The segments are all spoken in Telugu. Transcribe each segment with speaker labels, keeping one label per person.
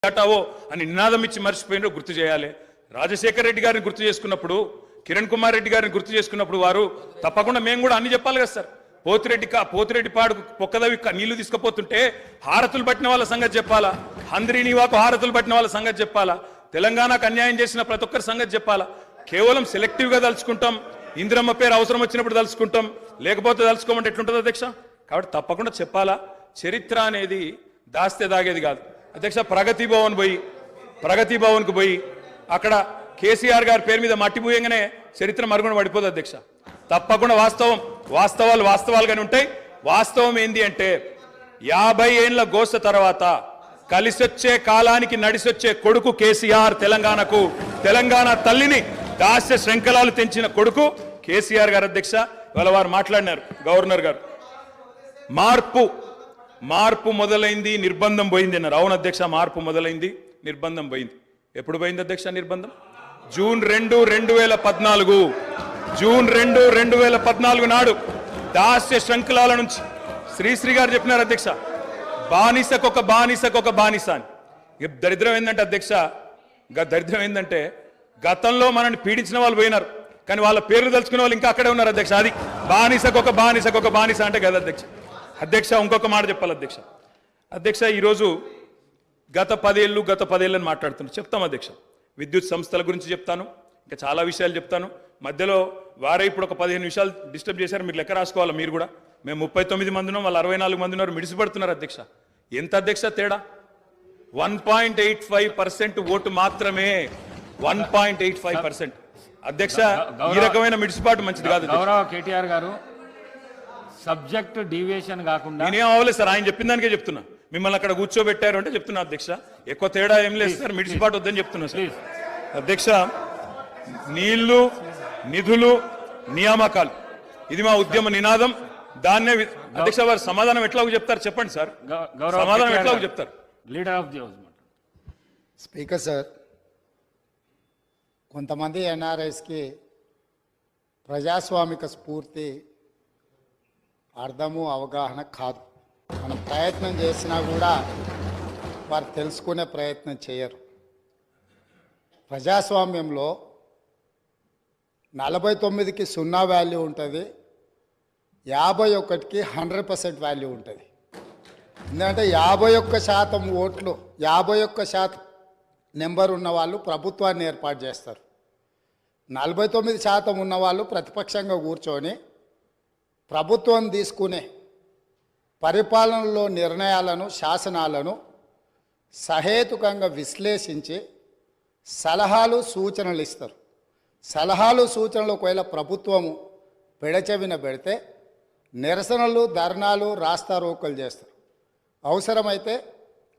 Speaker 1: హటావో అని నినాదం ఇచ్చి మర్చిపోయినో గుర్తు చేయాలి. రాజశేఖర్ రెడ్డి గారిని గుర్తు చేసుకున్నప్పుడు, కిరణ్ కుమార్ రెడ్డి గారిని గుర్తు చేసుకున్నప్పుడు వారు తప్పకుండా మేము కూడా అన్ని చెప్పాలి కదా సార్. పోతిరెడ్డి పాడు పొక్కదవి నీళ్లు తీసుకుపోతుంటే హారతులు పట్టిన వాళ్ళ సంగతి చెప్పాలా, హంద్రీనివాకు హారతులు పట్టిన వాళ్ళ సంగతి చెప్పాలా, తెలంగాణకు అన్యాయం చేసిన ప్రతి ఒక్కరి సంగతి చెప్పాలా. కేవలం సెలెక్టివ్ గా తలుచుకుంటాం, ఇందిరమ్మ పేరు అవసరం వచ్చినప్పుడు తలుచుకుంటాం, లేకపోతే తలుచుకోమంటే ఎట్లుంటుంది అధ్యక్ష. కాబట్టి తప్పకుండా చెప్పాలా. చరిత్ర అనేది దాస్తే దాగేది కాదు అధ్యక్ష. ప్రగతి భవన్కు పోయి అక్కడ కేసీఆర్ గారి పేరు మీద మట్టి పూయంగానే చరిత్ర మరుగున పడిపోదు అధ్యక్ష. తప్పకుండా వాస్తవాలుగానే ఉంటాయి. వాస్తవం ఏంది అంటే 50 ఏళ్ల గోస తర్వాత కలిసొచ్చే కాలానికి నడిసొచ్చే కొడుకు కేసీఆర్, తెలంగాణ తల్లిని దాస్య శృంఖలాలు తెంచిన కొడుకు కేసీఆర్ గారు అధ్యక్ష. ఇవాళ వారు మాట్లాడినారు గవర్నర్ గారు, మార్పు మొదలైంది, నిర్బంధం పోయింది అన్నారు. అవును అధ్యక్ష, మార్పు మొదలైంది, నిర్బంధం పోయింది. ఎప్పుడు పోయింది అధ్యక్ష నిర్బంధం? జూన్ 2, 2014 నాడు దాస్య శృంఖలాల నుంచి శ్రీశ్రీ గారు చెప్పినారు అధ్యక్ష, బానిసకొక బానిస అని. దరిద్రం ఏంటంటే అధ్యక్ష, దరిద్రం ఏంటంటే గతంలో మనల్ని పీడించిన వాళ్ళు పోయినారు, కానీ వాళ్ళ పేర్లు తలుచుకునే వాళ్ళు ఇంకా అక్కడే ఉన్నారు అధ్యక్ష. అది బానిసకొక బానిస అంటే కదా అధ్యక్ష. ఇంకొక మాట చెప్పాలి అధ్యక్ష. ఈరోజు గత 10 ఏళ్ళని మాట్లాడుతున్నాను, చెప్తాం అధ్యక్ష. విద్యుత్ సంస్థల గురించి చెప్తాను, ఇంకా చాలా విషయాలు చెప్తాను. మధ్యలో వారే ఇప్పుడు ఒక 15 నిమిషాలు డిస్టర్బ్ చేశారు, మీరు లెక్క రాసుకోవాలి. మీరు కూడా మేము 39 మంది ఉన్నాం, వాళ్ళు 64 మంది ఉన్నారు, మిడిసిపడుతున్నారు అధ్యక్ష. ఎంత అధ్యక్ష తేడా? 1.85% ఓటు మాత్రమే, 1.85% అధ్యక్ష. ఈ రకమైన మిడిసిపాటు మంచిది కాదు.
Speaker 2: గౌరవ కేటీఆర్ గారు, సబ్జెక్ట్ డీవియేషన్ కాకుండా
Speaker 1: నేనేం అవ్వలేదు సార్, ఆయన చెప్పిన దానికే చెప్తున్నా. మిమ్మల్ని అక్కడ కూర్చోబెట్టారు అంటే చెప్తున్నా అధ్యక్ష. ఎక్కువ తేడా ఏం లేదు సార్, మిడిసిపాటు వద్దని చెప్తున్నా సార్ అధ్యక్ష. నీళ్లు, నిధులు, నియామకాలు, ఇది మా ఉద్యమ నినాదం. దాన్నే అధ్యక్ష వారు సమాధానం ఎట్లాగో చెప్తారు చెప్పండి సార్, సమాధానం ఎట్లాగో చెప్తారు.
Speaker 2: Leader of the house.
Speaker 3: Speaker sir, కొంతమంది ఎన్ఆర్ఐస్కి ప్రజాస్వామిక స్ఫూర్తి అర్థము అవగాహన కాదు. మనం ప్రయత్నం చేసినా కూడా వారు తెలుసుకునే ప్రయత్నం చేయరు. ప్రజాస్వామ్యంలో 49కి 0 వాల్యూ ఉంటుంది, 51కి 100% వాల్యూ ఉంటుంది. ఎందుకంటే 51% ఓట్లు, 51% నెంబర్ ఉన్న వాళ్ళు ప్రభుత్వాన్ని ఏర్పాటు చేస్తారు. 49% ఉన్నవాళ్ళు ప్రతిపక్షంగా కూర్చొని ప్రభుత్వం తీసుకునే పరిపాలనలో నిర్ణయాలను, శాసనాలను సహేతుకంగా విశ్లేషించి సలహాలు, సూచనలు ఇస్తారు. సలహాలు, సూచనలు ఒకవేళ ప్రభుత్వము పెడచెవిన పెడితే నిరసనలు, ధర్నాలు, రాస్తారోకలు చేస్తారు. అవసరమైతే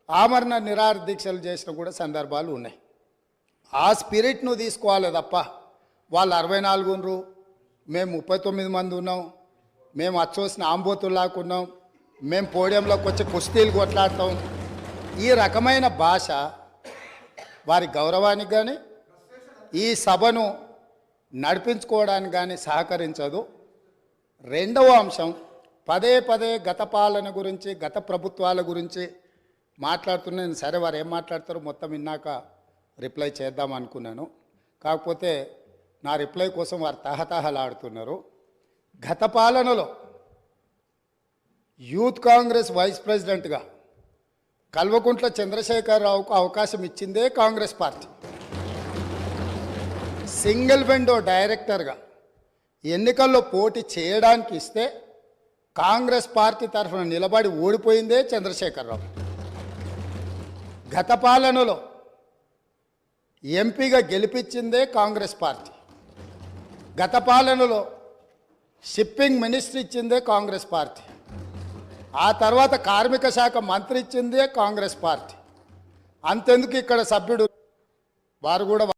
Speaker 3: ఆమరణ నిరాహార దీక్షలు చేసిన కూడా సందర్భాలు ఉన్నాయి. ఆ స్పిరిట్ను తీసుకోవాలి తప్ప వాళ్ళు 64 ఉన్నారు, మేము 39 మంది ఉన్నాం, మేము అచ్చోసిన ఆంబోతుల్లాకున్నాం, మేము పోడియంలోకి వచ్చి కుస్తీలు కొట్లాడతాం, ఈ రకమైన భాష వారి గౌరవానికి కానీ ఈ సభను నడిపించుకోవడానికి కానీ సహకరించదు. రెండవ అంశం, పదే గత పాలన గురించి, గత ప్రభుత్వాల గురించి మాట్లాడుతున్నాను. సరే, వారు ఏం మాట్లాడతారో మొత్తం విన్నాక రిప్లై చేద్దాం అనుకున్నాను. కాకపోతే నా రిప్లై కోసం వారు తహతహలాడుతున్నారు. గత పాలనలో యూత్ కాంగ్రెస్ వైస్ ప్రెసిడెంట్గా కల్వకుంట్ల చంద్రశేఖరరావుకు అవకాశం ఇచ్చిందే కాంగ్రెస్ పార్టీ. సింగిల్ విండో డైరెక్టర్గా ఎన్నికల్లో పోటీ చేయడానికి ఇస్తే కాంగ్రెస్ పార్టీ తరఫున నిలబడి ఓడిపోయిందే చంద్రశేఖరరావు. గత పాలనలో ఎంపీగా గెలిపించిందే కాంగ్రెస్ పార్టీ. గత పాలనలో షిప్పింగ్ మినిస్టర్ ఇచ్చిందే కాంగ్రెస్ పార్టీ. ఆ తర్వాత కార్మిక శాఖ మంత్రి ఇచ్చిందే కాంగ్రెస్ పార్టీ. అంతెందుకు ఇక్కడ సభ్యుడు వారు కూడా